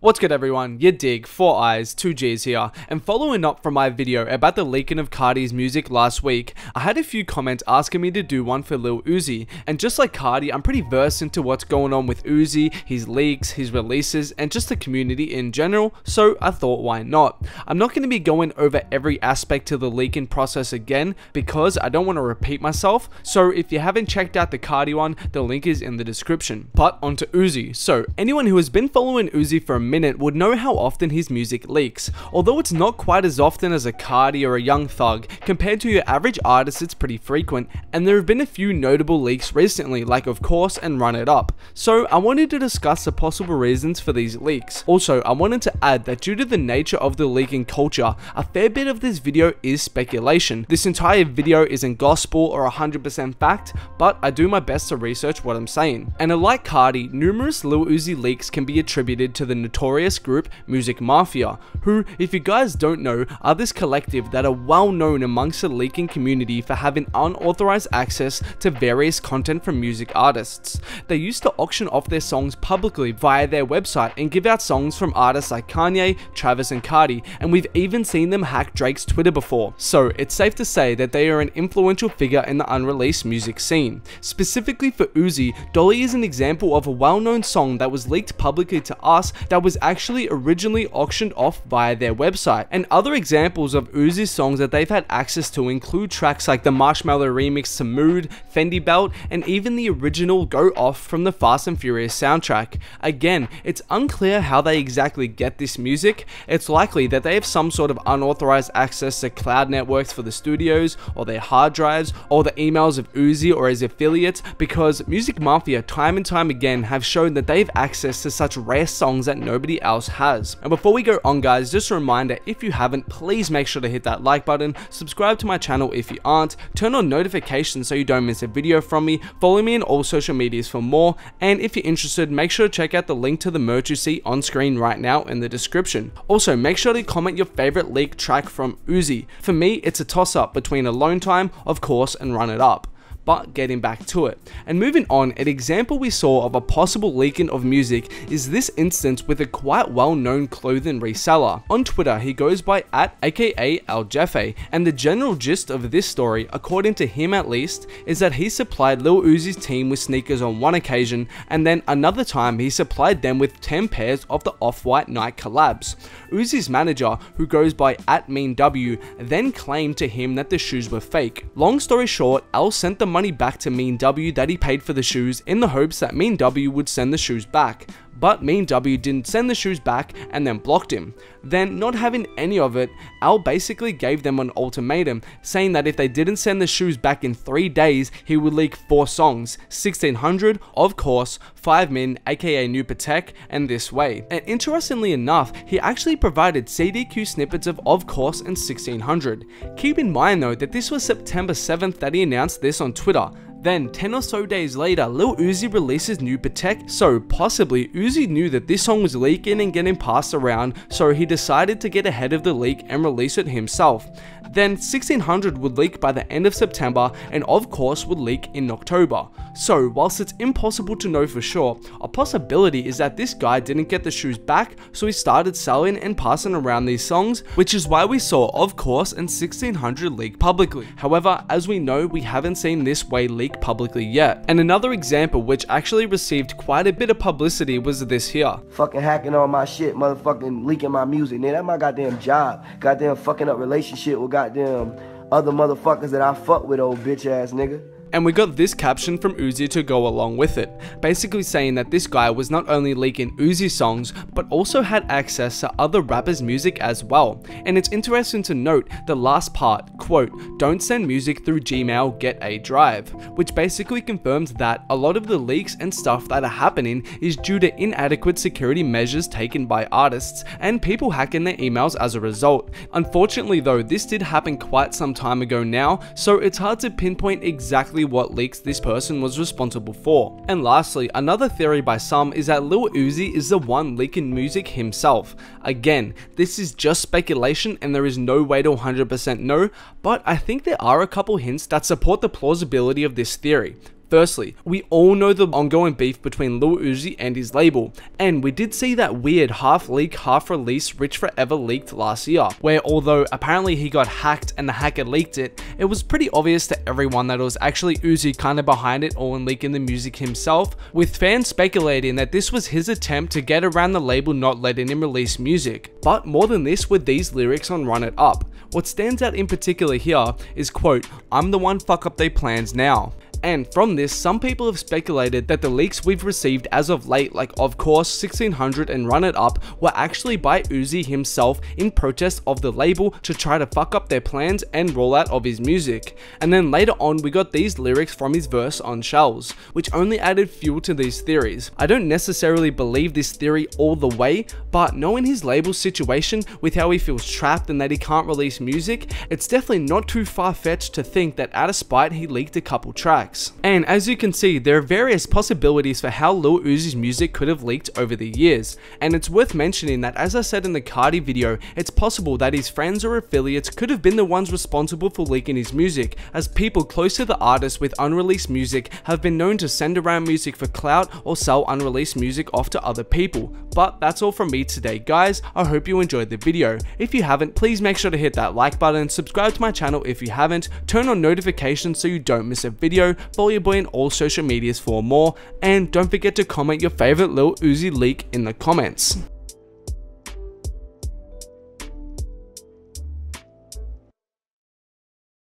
What's good everyone, yadiiiigg, 4 eyes, 2 G's here, and following up from my video about the leaking of Carti's music last week, I had a few comments asking me to do one for Lil Uzi, and just like Carti, I'm pretty versed into what's going on with Uzi, his leaks, his releases, and just the community in general, so I thought why not. I'm not going to be going over every aspect to the leaking process again, because I don't want to repeat myself, so if you haven't checked out the Carti one, the link is in the description. But onto Uzi. So, anyone who has been following Uzi for a minute would know how often his music leaks. Although it's not quite as often as a Carti or a Young Thug, compared to your average artist it's pretty frequent, and there have been a few notable leaks recently, like Of Course and Run It Up. So I wanted to discuss the possible reasons for these leaks. Also, I wanted to add that due to the nature of the leaking culture, a fair bit of this video is speculation. This entire video isn't gospel or 100% fact, but I do my best to research what I'm saying. And like Carti, numerous Lil Uzi leaks can be attributed to the notorious group Music Mafia, who, if you guys don't know, are this collective that are well known amongst the leaking community for having unauthorized access to various content from music artists. They used to auction off their songs publicly via their website and give out songs from artists like Kanye, Travis and Carti, and we've even seen them hack Drake's Twitter before. So it's safe to say that they are an influential figure in the unreleased music scene. Specifically for Uzi, Dolly is an example of a well-known song that was leaked publicly to us that was actually originally auctioned off via their website. And other examples of Uzi's songs that they've had access to include tracks like the Marshmello remix to Mood, Fendi Belt, and even the original Go Off from the Fast and Furious soundtrack. Again, it's unclear how they exactly get this music. It's likely that they have some sort of unauthorized access to cloud networks for the studios, or their hard drives, or the emails of Uzi or his affiliates, because Music Mafia time and time again have shown that they have access to such rare songs that nobody else has. And before we go on guys, just a reminder, if you haven't, please make sure to hit that like button, subscribe to my channel if you aren't, turn on notifications so you don't miss a video from me, follow me in all social medias for more, and if you're interested, make sure to check out the link to the merch you see on screen right now in the description. Also, make sure to comment your favorite leaked track from Uzi. For me, it's a toss-up between Alone Time, Of Course, and Run It Up. But getting back to it. And moving on, an example we saw of a possible leaking of music is this instance with a quite well-known clothing reseller. On Twitter, he goes by @aka Aljefe, and the general gist of this story, according to him at least, is that he supplied Lil Uzi's team with sneakers on one occasion, and then another time he supplied them with 10 pairs of the Off-White Nike collabs. Uzi's manager, who goes by @meanw, then claimed to him that the shoes were fake. Long story short, Al sent the money back to meanw that he paid for the shoes in the hopes that meanw would send the shoes back. But meanw didn't send the shoes back and then blocked him. Then, not having any of it, Al basically gave them an ultimatum, saying that if they didn't send the shoes back in 3 days, he would leak 4 songs, 1600, Of Course, 5 Min, aka New Patek, and This Way. And interestingly enough, he actually provided CDQ snippets of Course, and 1600. Keep in mind though that this was September 7th that he announced this on Twitter. Then, 10 or so days later, Lil Uzi releases New Patek, so possibly Uzi knew that this song was leaking and getting passed around, so he decided to get ahead of the leak and release it himself. Then 1600 would leak by the end of September, and Of Course would leak in October. So, whilst it's impossible to know for sure, a possibility is that this guy didn't get the shoes back, so he started selling and passing around these songs, which is why we saw Of Course and 1600 leak publicly. However, as we know, we haven't seen This Way leak publicly yet. And another example which actually received quite a bit of publicity was this here. Fucking hacking on my shit, motherfucking leaking my music, nigga. That's my goddamn job. Goddamn fucking up relationship with goddamn other motherfuckers that I fuck with, old bitch ass nigga. And we got this caption from Uzi to go along with it, basically saying that this guy was not only leaking Uzi songs, but also had access to other rappers' music as well. And it's interesting to note the last part, quote, "Don't send music through Gmail, get a drive," which basically confirms that a lot of the leaks and stuff that are happening is due to inadequate security measures taken by artists and people hacking their emails as a result. Unfortunately though, this did happen quite some time ago now, so it's hard to pinpoint exactly what leaks this person was responsible for. And lastly, another theory by some is that Lil Uzi is the one leaking music himself. Again, this is just speculation and there is no way to 100% know, but I think there are a couple hints that support the plausibility of this theory. Firstly, we all know the ongoing beef between Lil Uzi and his label, and we did see that weird half-leak, half-release Rich Forever leaked last year, where although apparently he got hacked and the hacker leaked it, it was pretty obvious to everyone that it was actually Uzi kinda behind it all and leaking the music himself, with fans speculating that this was his attempt to get around the label not letting him release music. But more than this were these lyrics on Run It Up. What stands out in particular here is, quote, "I'm the one fuck up they plans now." And from this, some people have speculated that the leaks we've received as of late, like of course 1600 and Run It Up, were actually by Uzi himself in protest of the label to try to fuck up their plans and rollout of his music. And then later on we got these lyrics from his verse on Shells, which only added fuel to these theories. I don't necessarily believe this theory all the way, but knowing his label situation with how he feels trapped and that he can't release music, it's definitely not too far-fetched to think that out of spite he leaked a couple tracks. And as you can see, there are various possibilities for how Lil Uzi's music could have leaked over the years, and it's worth mentioning that, as I said in the Carti video, it's possible that his friends or affiliates could have been the ones responsible for leaking his music, as people close to the artist with unreleased music have been known to send around music for clout or sell unreleased music off to other people. But that's all from me today, guys. I hope you enjoyed the video. If you haven't, please make sure to hit that like button, subscribe to my channel if you haven't, turn on notifications so you don't miss a video, follow your boy on all social medias for more, and don't forget to comment your favorite Lil Uzi leak in the comments.